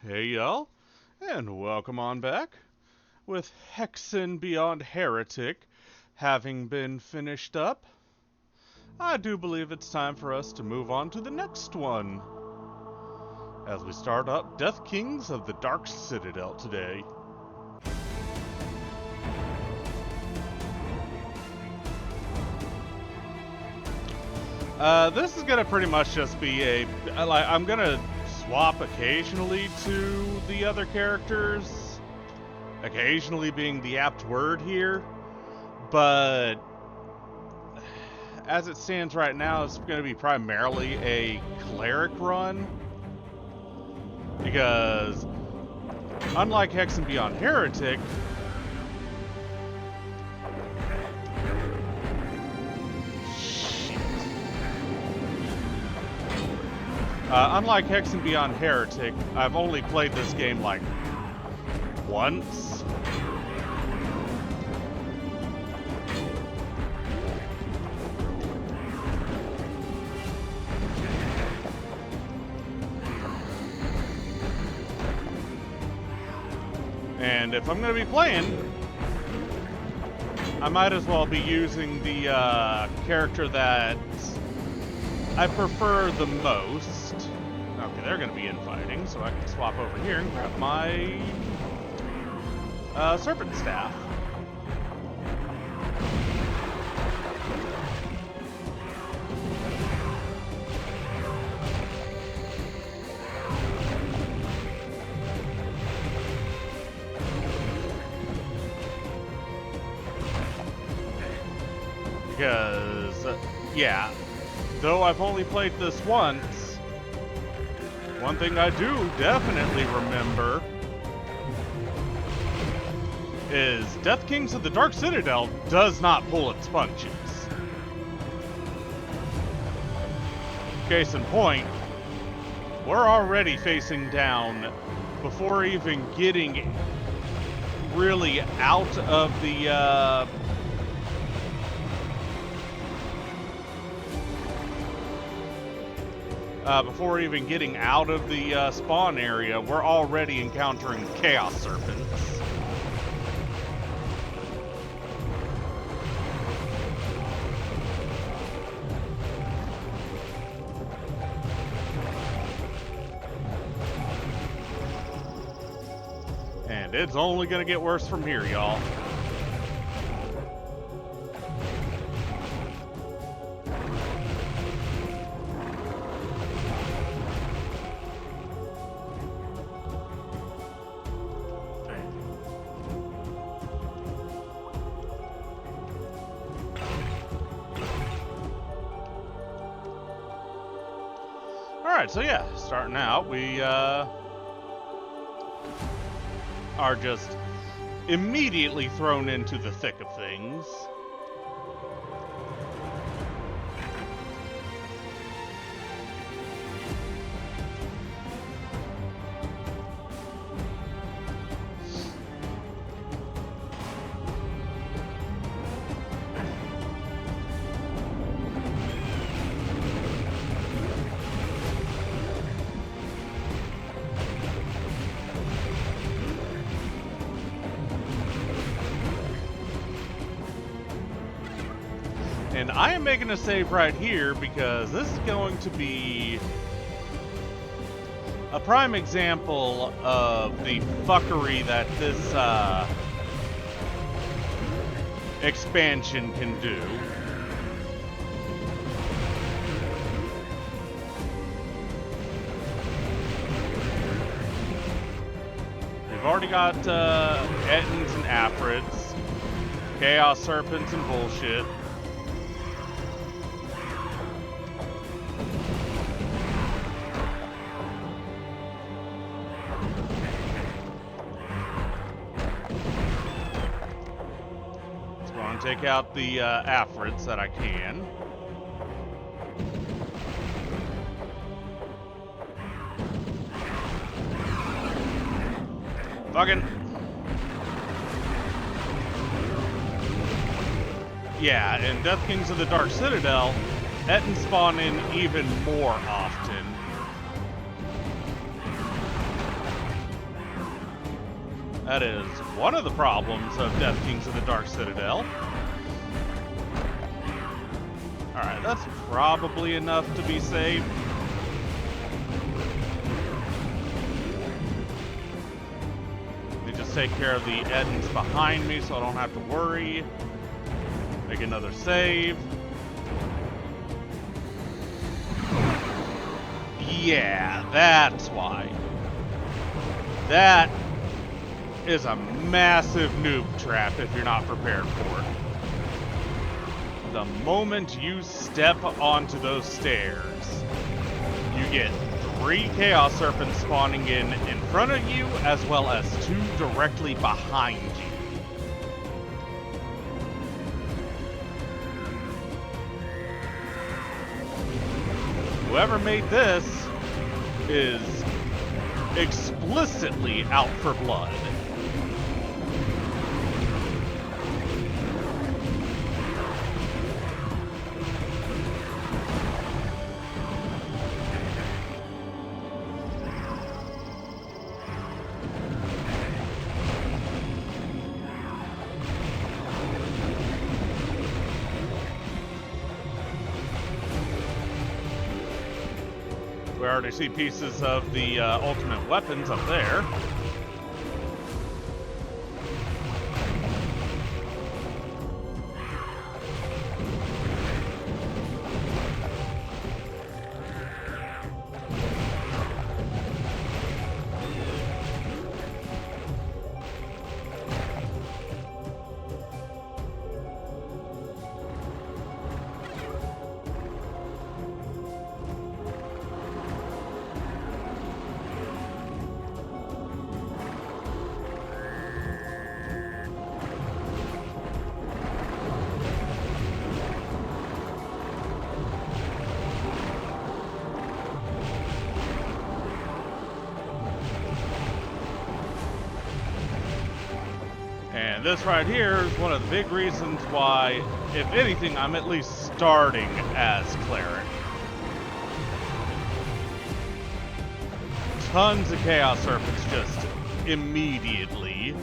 Hey y'all, and welcome on back. With Hexen Beyond Heretic having been finished up, I do believe it's time for us to move on to the next one. As we start up Death Kings of the Dark Citadel today. This is gonna pretty much just be I'm gonna swap occasionally to the other characters. Occasionally being the apt word here. But as it stands right now, it's going to be primarily a cleric run. Because unlike Hexen Beyond Heretic, unlike Hexen Beyond Heretic, I've only played this game like once. And if I'm going to be playing, I might as well be using the character that I prefer the most. Okay, they're going to be infighting, so I can swap over here and grab my serpent staff. Because, yeah, though I've only played this once, one thing I do definitely remember is Death Kings of the Dark Citadel does not pull its punches. Case in point, we're already facing down before even getting really out of the before even getting out of the spawn area, we're already encountering Chaos Serpents. And it's only gonna get worse from here, y'all. Alright, so yeah, starting out, we are just immediately thrown into the thick of things. And I am making a save right here because this is going to be a prime example of the fuckery that this expansion can do. We've already got Ettins and Afrids, Chaos Serpents and bullshit. Take out the Afrids that I can. Fucking. Yeah, in Death Kings of the Dark Citadel, Ettins spawn in even more often. That is one of the problems of Death Kings of the Dark Citadel. Alright, that's probably enough to be safe. Let me just take care of the Edens behind me so I don't have to worry. Make another save. Yeah, that's why. That is a massive noob trap if you're not prepared for it. The moment you step onto those stairs, you get 3 Chaos Serpents spawning in front of you, as well as 2 directly behind you. Whoever made this is explicitly out for blood. We already see pieces of the ultimate weapons up there. And this right here is one of the big reasons why, if anything, I'm at least starting as Cleric. Tons of Chaos Serpents just immediately.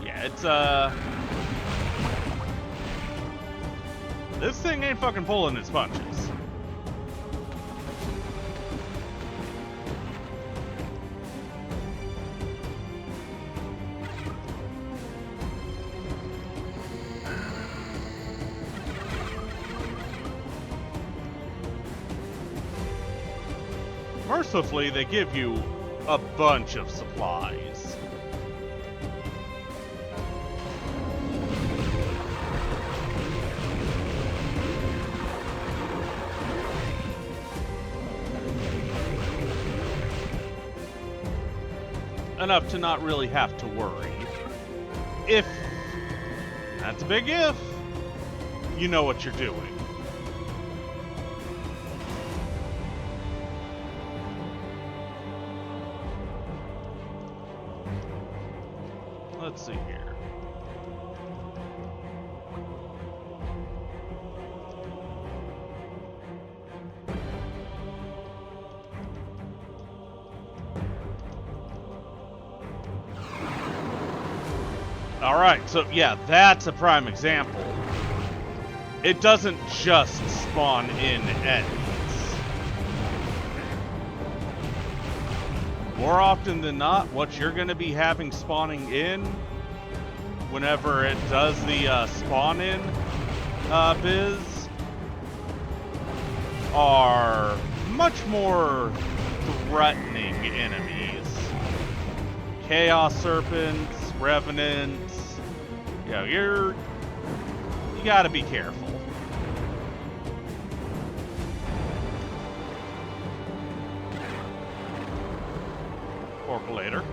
Yeah, it's, this thing ain't fucking pulling its punches. Mercifully, they give you a bunch of supplies. Enough to not really have to worry. If, that's a big if, you know what you're doing. Let's see here. All right, so yeah, that's a prime example. It doesn't just spawn in Edens. More often than not, what you're going to be having spawning in, whenever it does the spawn in biz, are much more threatening enemies. Chaos Serpents, Revenants, you know, you gotta be careful. Later.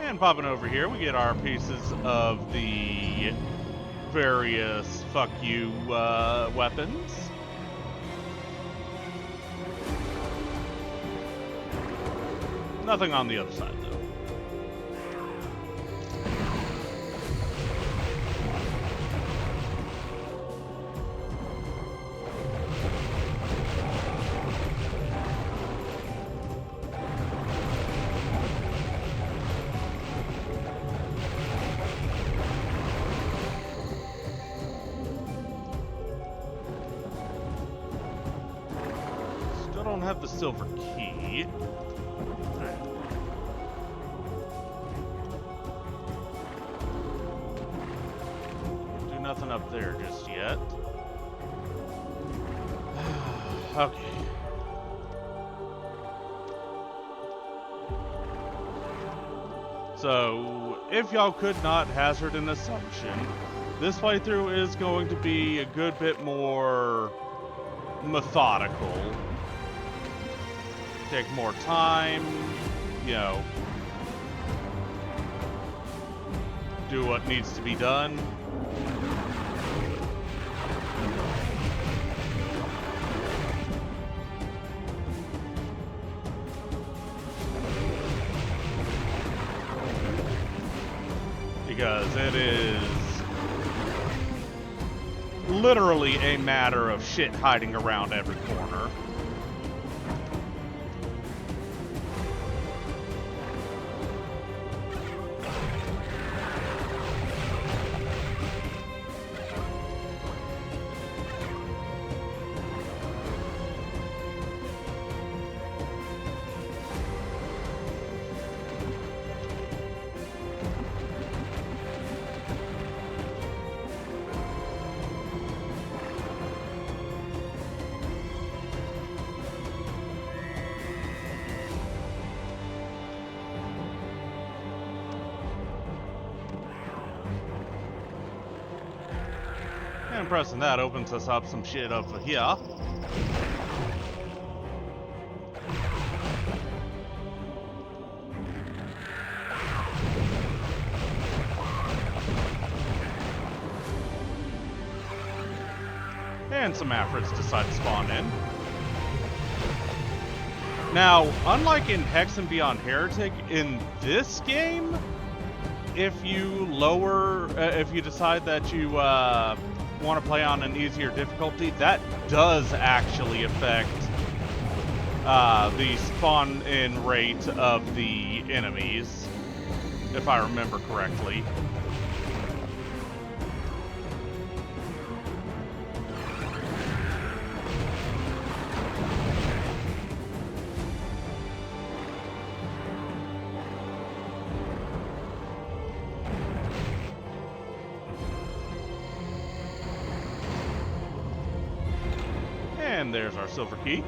And popping over here, we get our pieces of the various fuck you weapons. Nothing on the other side, though. Still don't have the silver key. Nothing up there just yet. Okay. So, if y'all could not hazard an assumption, this playthrough is going to be a good bit more methodical. Take more time, you know, do what needs to be done. Because it is literally a matter of shit hiding around every corner. And pressing that opens us up some shit over here. And some Afrits decide to spawn in. Now, unlike in Hexen Beyond Heretic, in this game, if you decide that you want to play on an easier difficulty, that does actually affect the spawn-in rate of the enemies, if I remember correctly. And there's our silver key.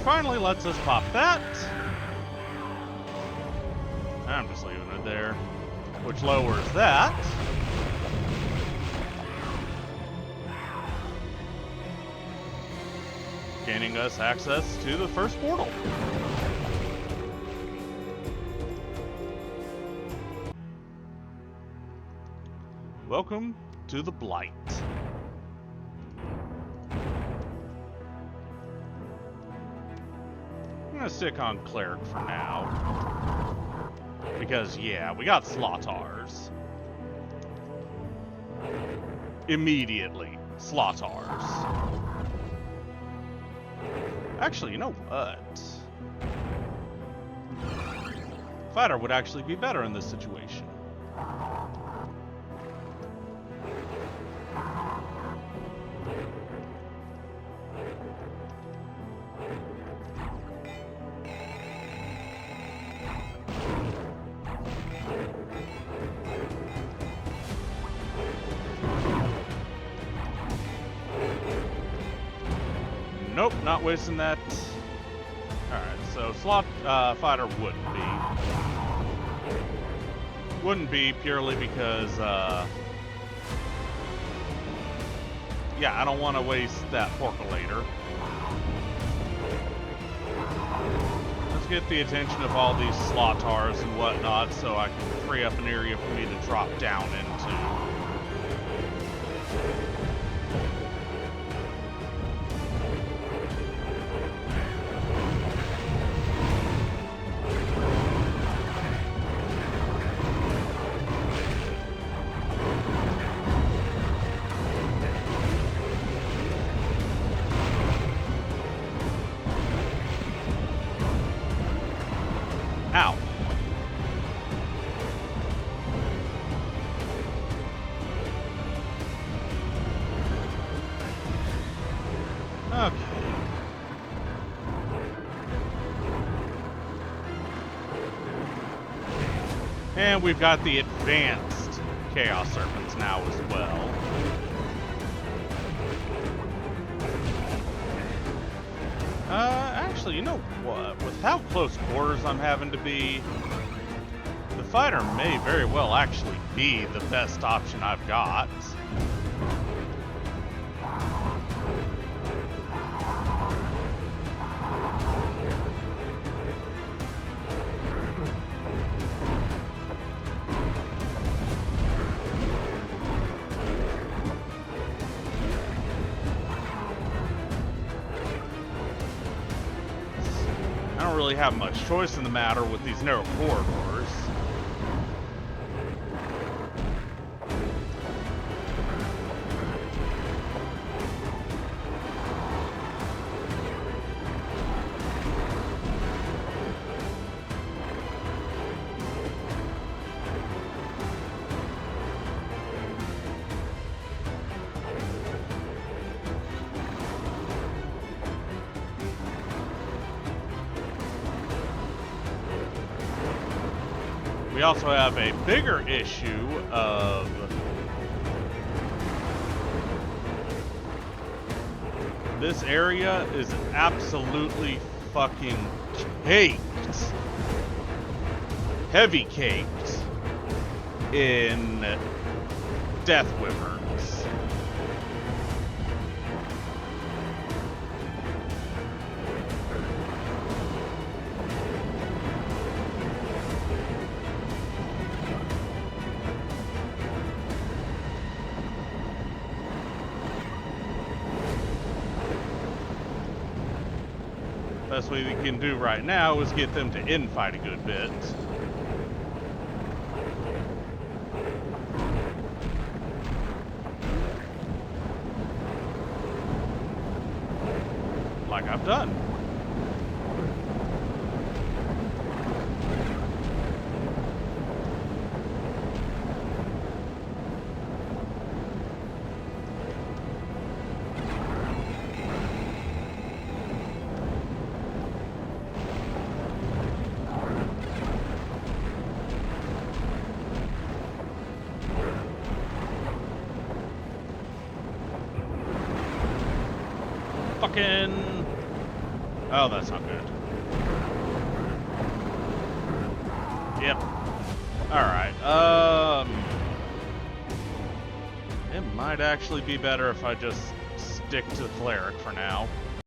Finally lets us pop that. I'm just leaving it there, which lowers that. Gaining us access to the first portal. Welcome to the Blight. I'm gonna stick on Cleric for now. Because, yeah, we got Slottars. Immediately, Slottars. Actually, you know what? Fighter would actually be better in this situation. Nope, not wasting that. Alright, so slot fighter wouldn't be. Wouldn't be purely because, yeah, I don't want to waste that porcolator. Let's get the attention of all these slotars and whatnot so I can free up an area for me to drop down into. Ow. Okay. And we've got the advanced Chaos Serpents now as well. Actually, you know what? With how close quarters I'm having to be, the fighter may very well actually be the best option I've got. I don't really have much choice in the matter with these narrow corridors. We also have a bigger issue of this area is absolutely fucking caked, heavy caked in death wyverns. Best way we can do right now is get them to infight a good bit. Like I've done. Fucking... Oh, that's not good. Yep. Alright, it might actually be better if I just stick to the cleric for now.